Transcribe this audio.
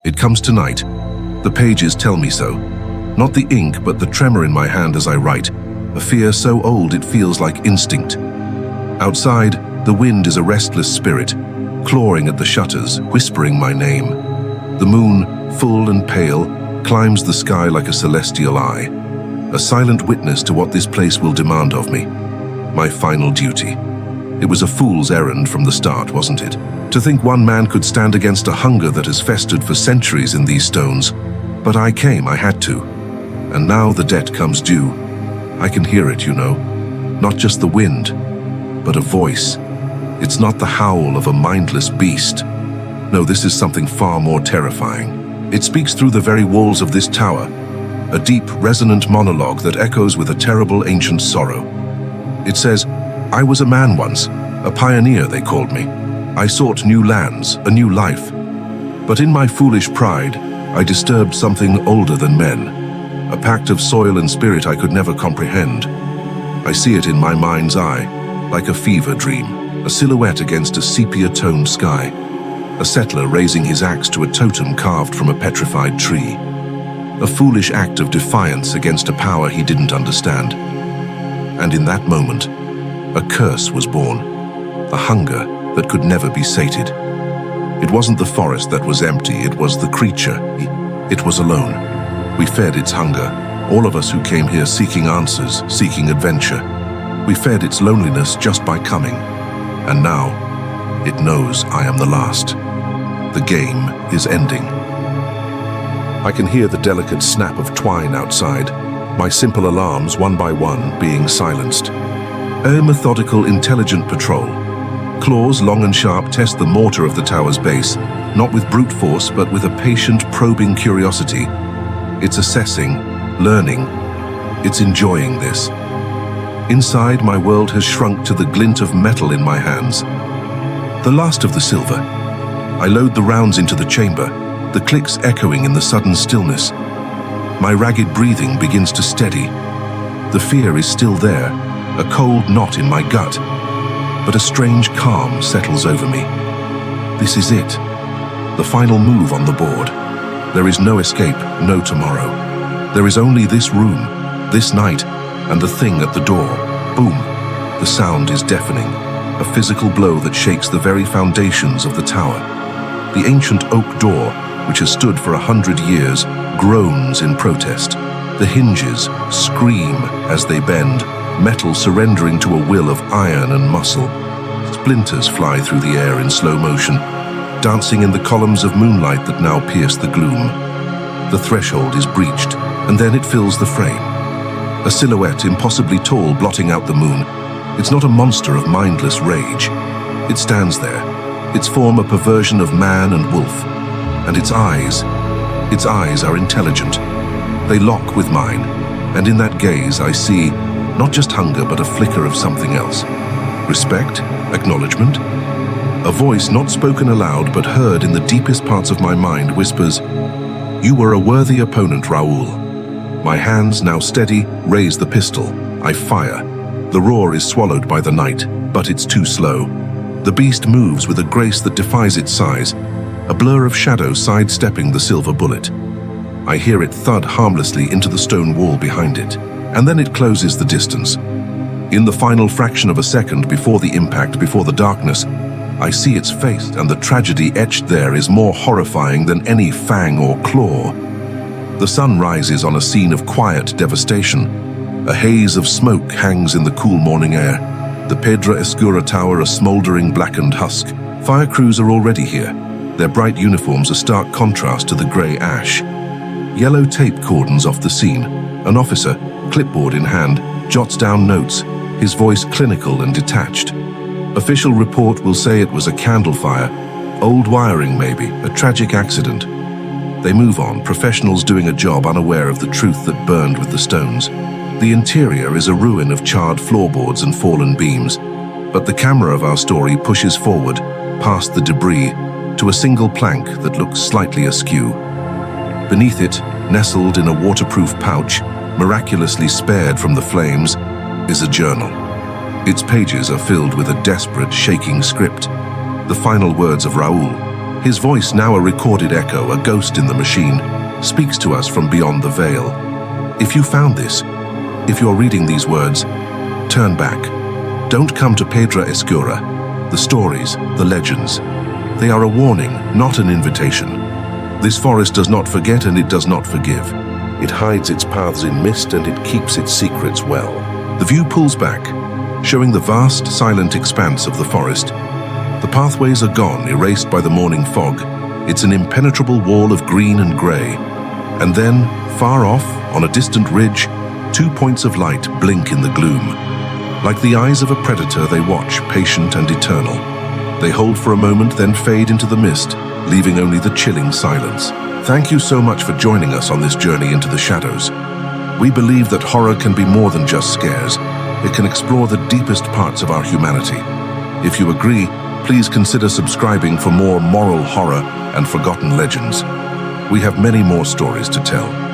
It comes tonight. The pages tell me so. Not the ink, but the tremor in my hand as I write. A fear so old it feels like instinct. Outside, the wind is a restless spirit, clawing at the shutters, whispering my name. The moon, full and pale, climbs the sky like a celestial eye, a silent witness to what this place will demand of me. My final duty. It was a fool's errand from the start, wasn't it? To think one man could stand against a hunger that has festered for centuries in these stones. But I came, I had to. And now the debt comes due. I can hear it, you know. Not just the wind, but a voice. It's not the howl of a mindless beast. No, this is something far more terrifying. It speaks through the very walls of this tower, a deep, resonant monologue that echoes with a terrible ancient sorrow. It says, I was a man once, a pioneer they called me. I sought new lands, a new life. But in my foolish pride, I disturbed something older than men, a pact of soil and spirit I could never comprehend. I see it in my mind's eye, like a fever dream, a silhouette against a sepia-toned sky, a settler raising his axe to a totem carved from a petrified tree, a foolish act of defiance against a power he didn't understand. And in that moment, a curse was born, a hunger that could never be sated. It wasn't the forest that was empty, it was the creature. It was alone. We fed its hunger, all of us who came here seeking answers, seeking adventure. We fed its loneliness just by coming. And now, it knows I am the last. The game is ending. I can hear the delicate snap of twine outside, my simple alarms one by one being silenced. A methodical, intelligent patrol. Claws long and sharp test the mortar of the tower's base, not with brute force, but with a patient, probing curiosity. It's assessing, learning. It's enjoying this. Inside, my world has shrunk to the glint of metal in my hands. The last of the silver. I load the rounds into the chamber, the clicks echoing in the sudden stillness. My ragged breathing begins to steady. The fear is still there, a cold knot in my gut, but a strange calm settles over me. This is it, the final move on the board. There is no escape, no tomorrow. There is only this room, this night, and the thing at the door. Boom! The sound is deafening, a physical blow that shakes the very foundations of the tower. The ancient oak door, which has stood for 100 years, groans in protest. The hinges scream as they bend, metal surrendering to a will of iron and muscle. Splinters fly through the air in slow motion, dancing in the columns of moonlight that now pierce the gloom. The threshold is breached, and then it fills the frame. A silhouette impossibly tall blotting out the moon. It's not a monster of mindless rage. It stands there, its form a perversion of man and wolf. And its eyes are intelligent. They lock with mine, and in that gaze I see not just hunger, but a flicker of something else. Respect, acknowledgement. A voice not spoken aloud, but heard in the deepest parts of my mind whispers, "You were a worthy opponent, Raoul." My hands, now steady, raise the pistol. I fire. The roar is swallowed by the night, but it's too slow. The beast moves with a grace that defies its size, a blur of shadow sidestepping the silver bullet. I hear it thud harmlessly into the stone wall behind it, and then it closes the distance. In the final fraction of a second before the impact, before the darkness, I see its face, and the tragedy etched there is more horrifying than any fang or claw. The sun rises on a scene of quiet devastation. A haze of smoke hangs in the cool morning air. The Pedra Escura Tower a smoldering blackened husk. Fire crews are already here, their bright uniforms a stark contrast to the grey ash. Yellow tape cordons off the scene. An officer, clipboard in hand, jots down notes, his voice clinical and detached. Official report will say it was a candle fire, old wiring maybe, a tragic accident. They move on, professionals doing a job unaware of the truth that burned with the stones. The interior is a ruin of charred floorboards and fallen beams, but the camera of our story pushes forward, past the debris, to a single plank that looks slightly askew. Beneath it, nestled in a waterproof pouch, miraculously spared from the flames, is a journal. Its pages are filled with a desperate, shaking script, the final words of Raoul, His voice, now a recorded echo, a ghost in the machine, speaks to us from beyond the veil. If you found this, if you're reading these words, turn back. Don't come to Pedra Escura. The stories, the legends, they are a warning, not an invitation. This forest does not forget and it does not forgive. It hides its paths in mist and it keeps its secrets well. The view pulls back, showing the vast, silent expanse of the forest. The pathways are gone, erased by the morning fog. It's an impenetrable wall of green and grey. And then, far off, on a distant ridge, 2 points of light blink in the gloom. Like the eyes of a predator, they watch, patient and eternal. They hold for a moment, then fade into the mist, leaving only the chilling silence. Thank you so much for joining us on this journey into the shadows. We believe that horror can be more than just scares. It can explore the deepest parts of our humanity. If you agree, please consider subscribing for more moral horror and forgotten legends. We have many more stories to tell.